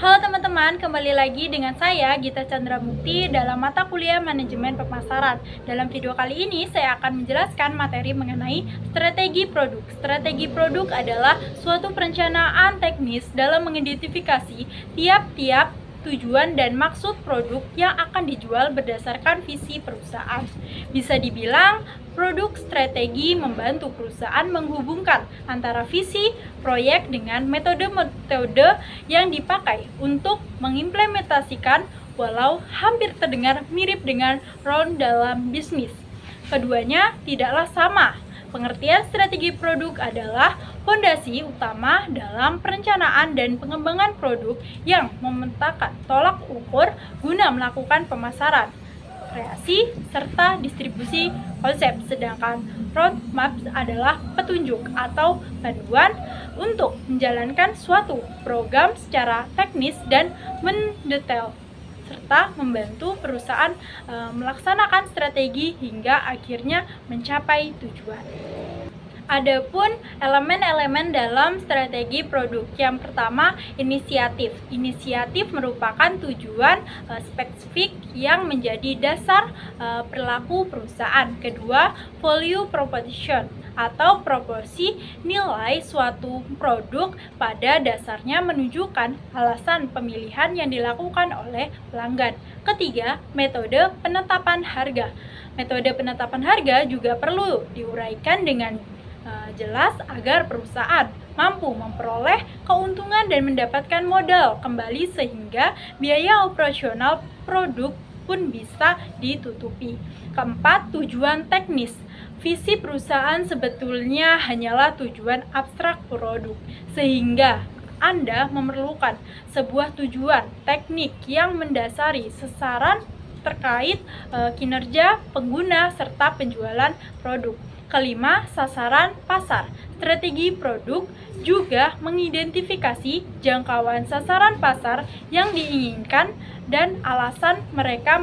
Halo teman-teman, kembali lagi dengan saya Gita Chandra Mukti dalam mata kuliah Manajemen Pemasaran. Dalam video kali ini saya akan menjelaskan materi mengenai strategi produk. Strategi produk adalah suatu perencanaan teknis dalam mengidentifikasi tiap-tiap tujuan dan maksud produk yang akan dijual berdasarkan visi perusahaan. Bisa dibilang, produk strategi membantu perusahaan menghubungkan antara visi proyek dengan metode-metode yang dipakai untuk mengimplementasikan, walau hampir terdengar mirip dengan role dalam bisnis. Keduanya tidaklah sama. Pengertian strategi produk adalah fondasi utama dalam perencanaan dan pengembangan produk yang memetakan tolak ukur guna melakukan pemasaran, kreasi, serta distribusi konsep. Sedangkan roadmap adalah petunjuk atau panduan untuk menjalankan suatu program secara teknis dan mendetail, serta membantu perusahaan melaksanakan strategi hingga akhirnya mencapai tujuan. Adapun elemen-elemen dalam strategi produk, yang pertama inisiatif. Inisiatif merupakan tujuan spesifik yang menjadi dasar perilaku perusahaan. Kedua, value proposition atau proporsi nilai suatu produk pada dasarnya menunjukkan alasan pemilihan yang dilakukan oleh pelanggan. Ketiga, metode penetapan harga. Metode penetapan harga juga perlu diuraikan dengan jelas agar perusahaan mampu memperoleh keuntungan dan mendapatkan modal kembali sehingga biaya operasional produk pun bisa ditutupi. Keempat, tujuan teknis. Visi perusahaan sebetulnya hanyalah tujuan abstrak produk, sehingga Anda memerlukan sebuah tujuan teknik yang mendasari sasaran terkait kinerja pengguna serta penjualan produk. Kelima, sasaran pasar. Strategi produk juga mengidentifikasi jangkauan sasaran pasar yang diinginkan dan alasan mereka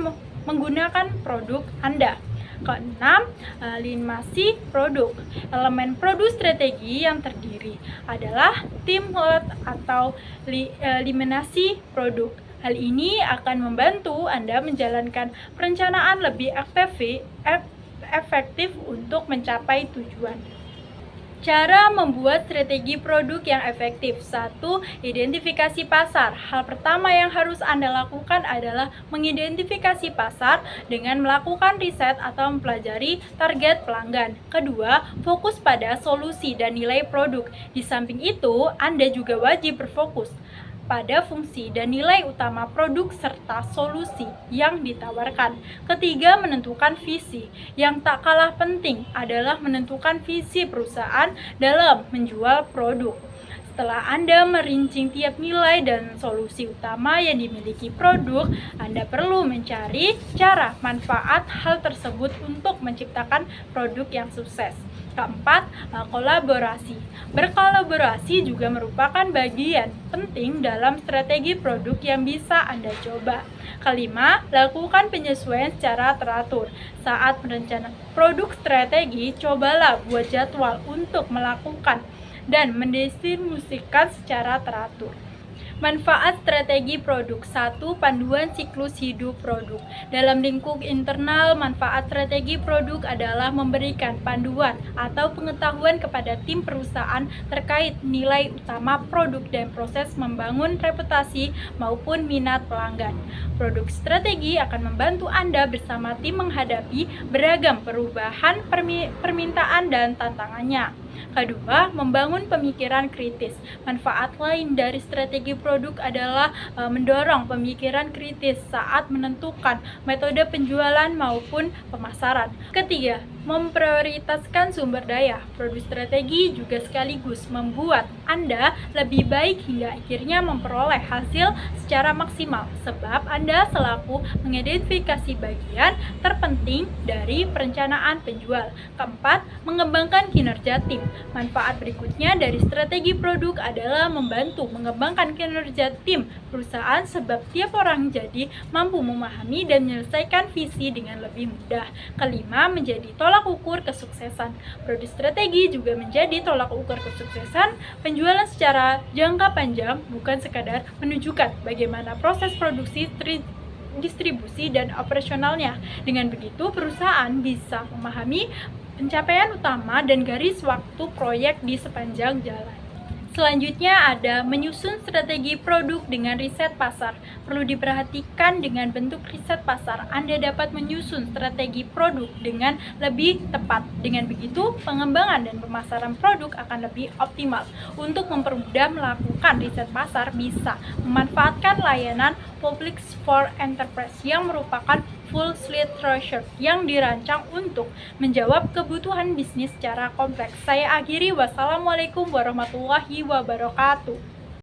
menggunakan produk Anda. Keenam, eliminasi produk. Elemen produk strategi yang terdiri adalah teamwork atau eliminasi produk. Hal ini akan membantu Anda menjalankan perencanaan lebih efektif untuk mencapai tujuan. Cara membuat strategi produk yang efektif. 1. Identifikasi pasar. Hal pertama yang harus Anda lakukan adalah mengidentifikasi pasar dengan melakukan riset atau mempelajari target pelanggan. Kedua, fokus pada solusi dan nilai produk. Di samping itu, Anda juga wajib berfokus pada fungsi dan nilai utama produk serta solusi yang ditawarkan. Ketiga, menentukan visi. Yang tak kalah penting adalah menentukan visi perusahaan dalam menjual produk. Setelah Anda merinci tiap nilai dan solusi utama yang dimiliki produk, Anda perlu mencari cara manfaat hal tersebut untuk menciptakan produk yang sukses. Keempat, kolaborasi. Berkolaborasi juga merupakan bagian penting dalam strategi produk yang bisa Anda coba. Kelima, lakukan penyesuaian secara teratur. Saat merencanakan produk strategi, cobalah buat jadwal untuk melakukan dan mendistribusikan secara teratur. Manfaat strategi produk. 1. Panduan siklus hidup produk. Dalam lingkup internal, manfaat strategi produk adalah memberikan panduan atau pengetahuan kepada tim perusahaan terkait nilai utama produk dan proses membangun reputasi maupun minat pelanggan. Produk strategi akan membantu Anda bersama tim menghadapi beragam perubahan permintaan dan tantangannya. Kedua, membangun pemikiran kritis. Manfaat lain dari strategi produk adalah mendorong pemikiran kritis saat menentukan metode penjualan maupun pemasaran. Ketiga, memprioritaskan sumber daya. Produk strategi juga sekaligus membuat Anda lebih baik hingga akhirnya memperoleh hasil secara maksimal, sebab Anda selaku mengidentifikasi bagian terpenting dari perencanaan penjual. Keempat, mengembangkan kinerja tim. Manfaat berikutnya dari strategi produk adalah membantu mengembangkan kinerja tim perusahaan, sebab tiap orang jadi mampu memahami dan menyelesaikan visi dengan lebih mudah. Kelima, menjadi tolak tolak ukur kesuksesan. Produk strategi juga menjadi tolak ukur kesuksesan penjualan secara jangka panjang, bukan sekadar menunjukkan bagaimana proses produksi, distribusi, dan operasionalnya. Dengan begitu, perusahaan bisa memahami pencapaian utama dan garis waktu proyek di sepanjang jalan. Selanjutnya ada menyusun strategi produk dengan riset pasar. Perlu diperhatikan dengan bentuk riset pasar, Anda dapat menyusun strategi produk dengan lebih tepat. Dengan begitu, pengembangan dan pemasaran produk akan lebih optimal. Untuk mempermudah melakukan riset pasar, bisa memanfaatkan layanan Public for Enterprise yang merupakan full suite research yang dirancang untuk menjawab kebutuhan bisnis secara kompleks. Saya akhiri, wassalamualaikum warahmatullahi wabarakatuh.